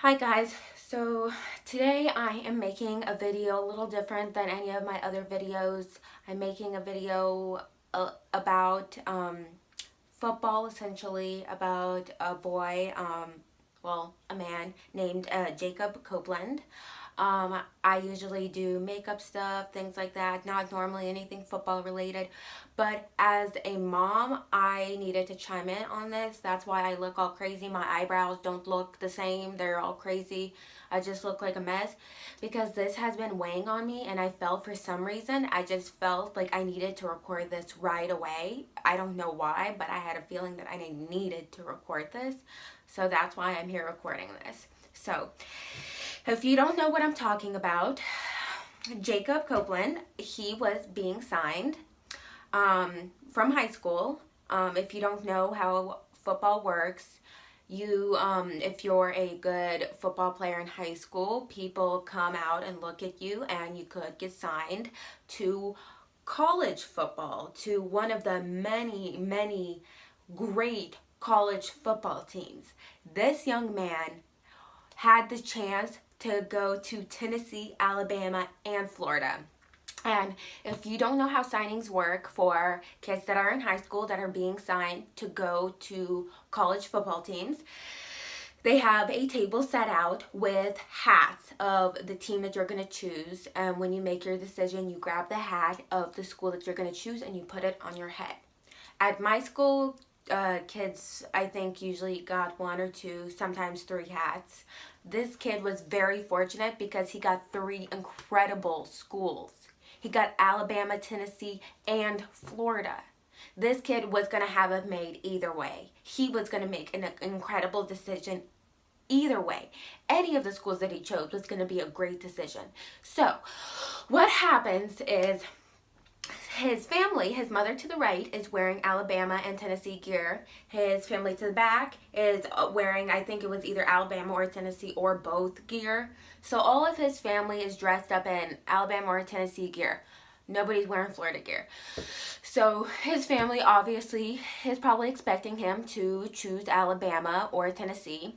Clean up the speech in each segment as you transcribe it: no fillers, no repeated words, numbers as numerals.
Hi guys, so today I am making a video a little different than any of my other videos. I'm making a video about football, essentially about a boy, a man named Jacob Copeland. I usually do makeup stuff, things like that, not normally anything football related. But as a mom, I needed to chime in on this. That's why I look all crazy. My eyebrows don't look the same, they're all crazy. I just look like a mess because this has been weighing on me, and I felt for some reason, I just felt like I needed to record this right away. I don't know why, but I had a feeling that I needed to record this. So that's why I'm here recording this. So, if you don't know what I'm talking about, Jacob Copeland, he was being signed from high school. If you don't know how football works, if you're a good football player in high school, people come out and look at you, and you could get signed to college football, to one of the many great college football teams. This young man had the chance to go to Tennessee, Alabama, and Florida. And if you don't know how signings work for kids that are in high school that are being signed to go to college football teams, they have a table set out with hats of the team that you're going to choose. And when you make your decision, you grab the hat of the school that you're going to choose and you put it on your head. At my school, kids, I think, usually got one or two, sometimes three hats. This kid was very fortunate because he got three incredible schools. He got Alabama, Tennessee, and Florida. This kid was going to have it made either way. He was going to make an incredible decision either way. Any of the schools that he chose was going to be a great decision. So, what happens is his family, his mother to the right, is wearing Alabama and Tennessee gear. His family to the back is wearing, I think it was either Alabama or Tennessee or both gear. So all of his family is dressed up in Alabama or Tennessee gear. Nobody's wearing Florida gear. So his family obviously is probably expecting him to choose Alabama or Tennessee.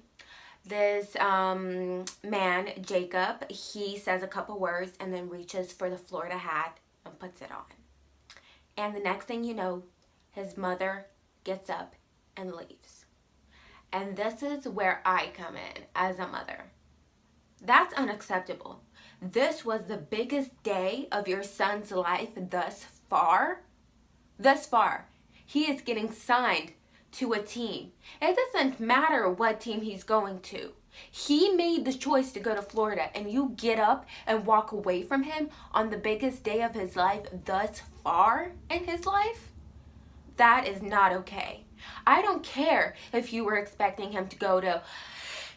This man, Jacob, he says a couple words and then reaches for the Florida hat and puts it on. And the next thing you know, his mother gets up and leaves. And this is where I come in as a mother. That's unacceptable. This was the biggest day of your son's life thus far. Thus far. He is getting signed to a team. It doesn't matter what team he's going to. He made the choice to go to Florida, and you get up and walk away from him on the biggest day of his life thus far in his life? That is not okay. I don't care if you were expecting him to go to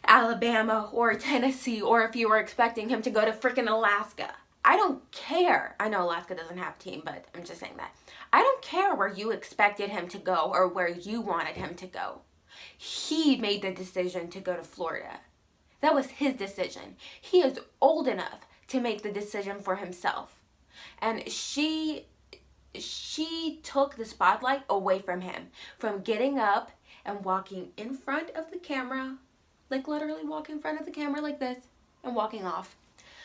Alabama or Tennessee, or if you were expecting him to go to freaking Alaska. I don't care. I know Alaska doesn't have a team, but I'm just saying that. I don't care where you expected him to go or where you wanted him to go. He made the decision to go to Florida. That was his decision. He is old enough to make the decision for himself. And she took the spotlight away from him, from getting up and walking in front of the camera, like literally walking in front of the camera like this, and walking off.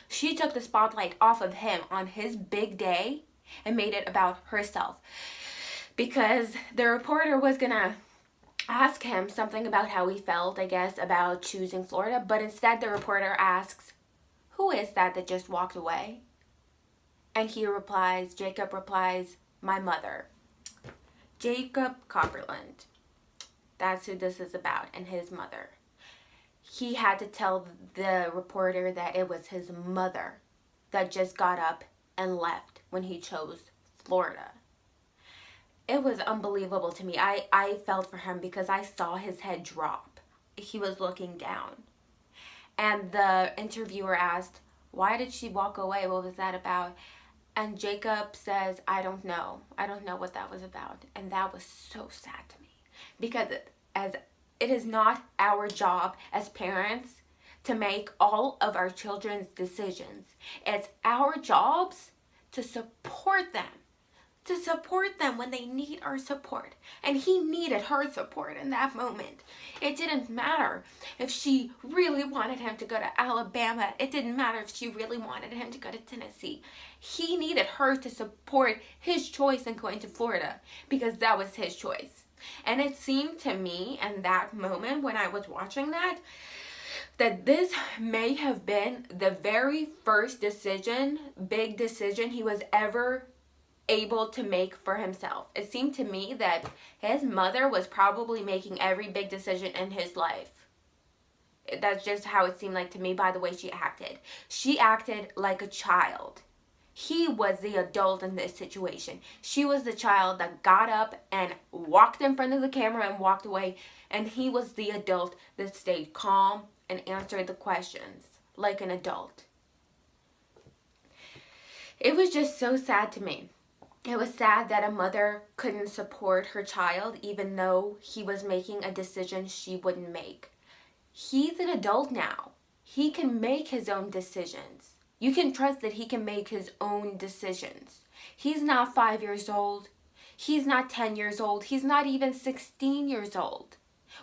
She took the spotlight off of him on his big day and made it about herself. Because the reporter was gonna ask him something about how he felt, I guess, about choosing Florida, but instead the reporter asks, "Who is that just walked away?" And Jacob replies, "My mother." Jacob Copeland. That's who this is about, and his mother. He had to tell the reporter that it was his mother that just got up and left when he chose Florida. It was unbelievable to me. I felt for him because I saw his head drop. He was looking down. And the interviewer asked, "Why did she walk away? What was that about?" And Jacob says, "I don't know. I don't know what that was about." And that was so sad to me. Because as it is not our job as parents to make all of our children's decisions. It's our jobs to support them, to support them when they need our support. And he needed her support in that moment. It didn't matter if she really wanted him to go to Alabama. It didn't matter if she really wanted him to go to Tennessee. He needed her to support his choice in going to Florida because that was his choice. And it seemed to me in that moment when I was watching that this may have been the very first decision, big decision he was ever able to make for himself. It seemed to me that his mother was probably making every big decision in his life. That's just how it seemed like to me by the way she acted. She acted like a child. He was the adult in this situation. She was the child that got up and walked in front of the camera and walked away. And he was the adult that stayed calm and answered the questions like an adult. It was just so sad to me. It was sad that a mother couldn't support her child even though he was making a decision she wouldn't make. He's an adult now. He can make his own decisions. You can trust that he can make his own decisions. He's not 5 years old. He's not 10 years old. He's not even 16 years old,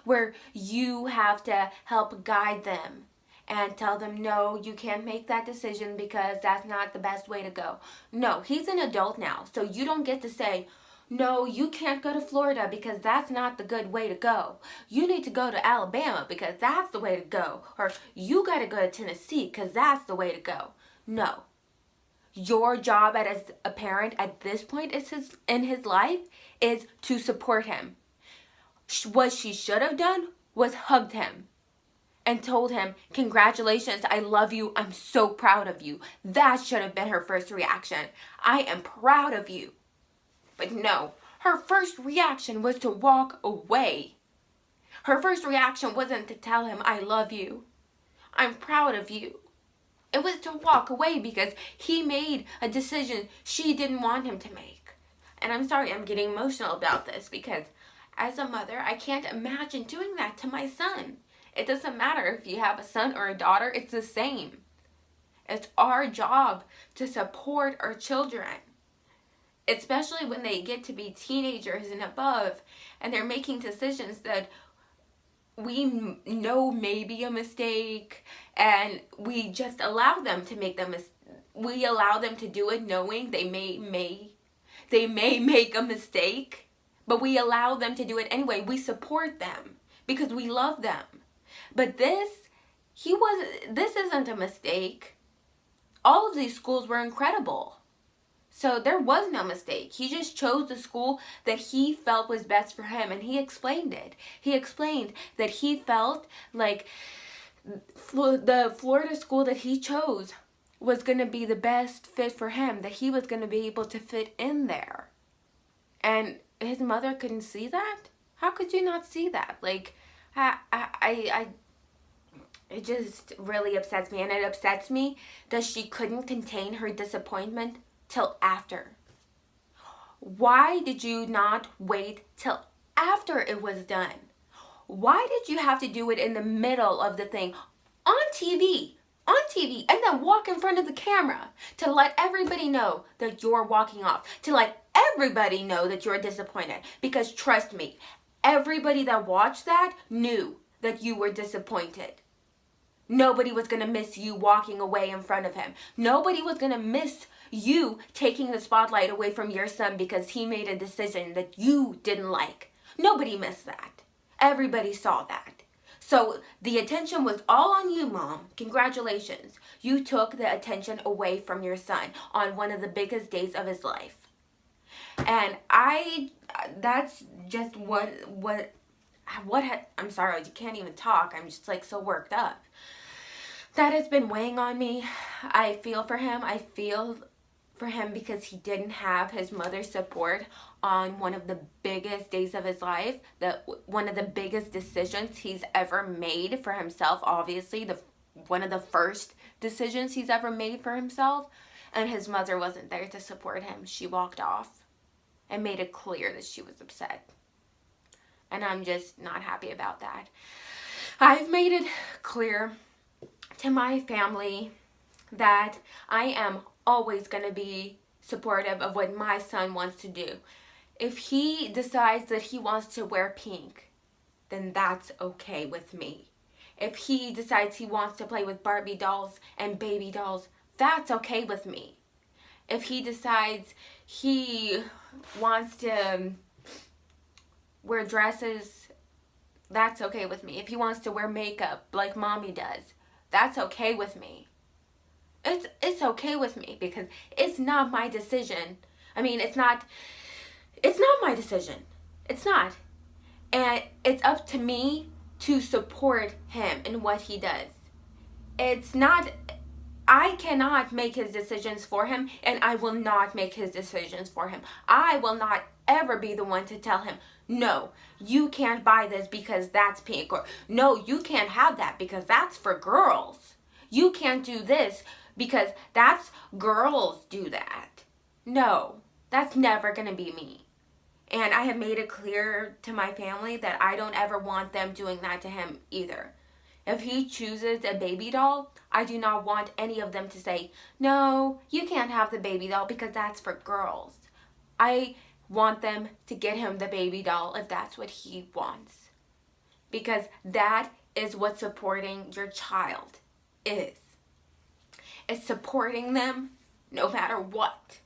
where you have to help guide them and tell them, no, you can't make that decision because that's not the best way to go. No, he's an adult now, so you don't get to say, no, you can't go to Florida because that's not the good way to go. You need to go to Alabama because that's the way to go. Or you got to go to Tennessee because that's the way to go. No. Your job as a parent at this point in his life is to support him. What she should have done was hugged him and told him, congratulations, I love you, I'm so proud of you. That should have been her first reaction. I am proud of you. But no, her first reaction was to walk away. Her first reaction wasn't to tell him, I love you, I'm proud of you. It was to walk away because he made a decision she didn't want him to make. And I'm sorry, I'm getting emotional about this because as a mother, I can't imagine doing that to my son. It doesn't matter if you have a son or a daughter, it's the same. It's our job to support our children, especially when they get to be teenagers and above and they're making decisions that we know may be a mistake, and we just allow them to make them. We allow them to do it knowing they may make a mistake, but we allow them to do it anyway. We support them because we love them. But this isn't a mistake. All of these schools were incredible. So there was no mistake. He just chose the school that he felt was best for him, and he explained it. He explained that he felt like the Florida school that he chose was going to be the best fit for him, that he was going to be able to fit in there. And his mother couldn't see that? How could you not see that? Like, it just really upsets me, and it upsets me that she couldn't contain her disappointment till after. Why did you not wait till after it was done? Why did you have to do it in the middle of the thing on TV, and then walk in front of the camera to let everybody know that you're walking off, to let everybody know that you're disappointed? Because trust me, everybody that watched that knew that you were disappointed. Nobody was going to miss you walking away in front of him. Nobody was going to miss you taking the spotlight away from your son because he made a decision that you didn't like. Nobody missed that. Everybody saw that. So the attention was all on you, Mom. Congratulations. You took the attention away from your son on one of the biggest days of his life. And that's just I'm sorry, you can't even talk. I'm just like so worked up. That has been weighing on me. I feel for him. I feel for him because he didn't have his mother's support on one of the biggest days of his life, one of the biggest decisions he's ever made for himself, obviously, one of the first decisions he's ever made for himself, and his mother wasn't there to support him. She walked off and made it clear that she was upset. And I'm just not happy about that. I've made it clear to my family that I am always going to be supportive of what my son wants to do. If he decides that he wants to wear pink, then that's okay with me. If he decides he wants to play with Barbie dolls and baby dolls, that's okay with me. If he decides he wants to wear dresses, that's okay with me. If he wants to wear makeup like mommy does, that's okay with me. It's okay with me because it's not my decision. I mean, it's not my decision. It's not. And it's up to me to support him in what he does. I cannot make his decisions for him, and I will not make his decisions for him. I will not ever be the one to tell him, no, you can't buy this because that's pink, or no, you can't have that because that's for girls. You can't do this because that's girls do that. No, that's never going to be me. And I have made it clear to my family that I don't ever want them doing that to him either. If he chooses a baby doll, I do not want any of them to say, no, you can't have the baby doll because that's for girls. I want them to get him the baby doll if that's what he wants. Because that is what supporting your child is. It's supporting them no matter what.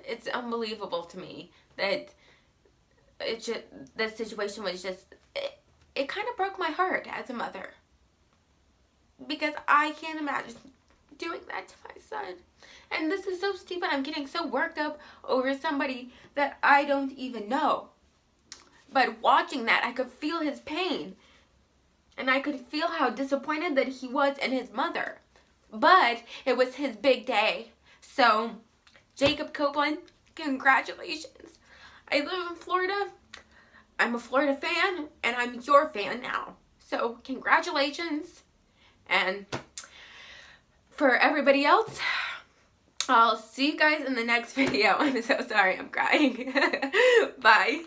It's unbelievable to me that this situation was just... It kind of broke my heart as a mother, because I can't imagine doing that to my son. And this is so stupid. I'm getting so worked up over somebody that I don't even know. But watching that, I could feel his pain. And I could feel how disappointed that he was in his mother. But it was his big day. So, Jacob Copeland, congratulations. I live in Florida. I'm a Florida fan, and I'm your fan now. So, congratulations. And for everybody else, I'll see you guys in the next video. I'm so sorry, I'm crying. Bye.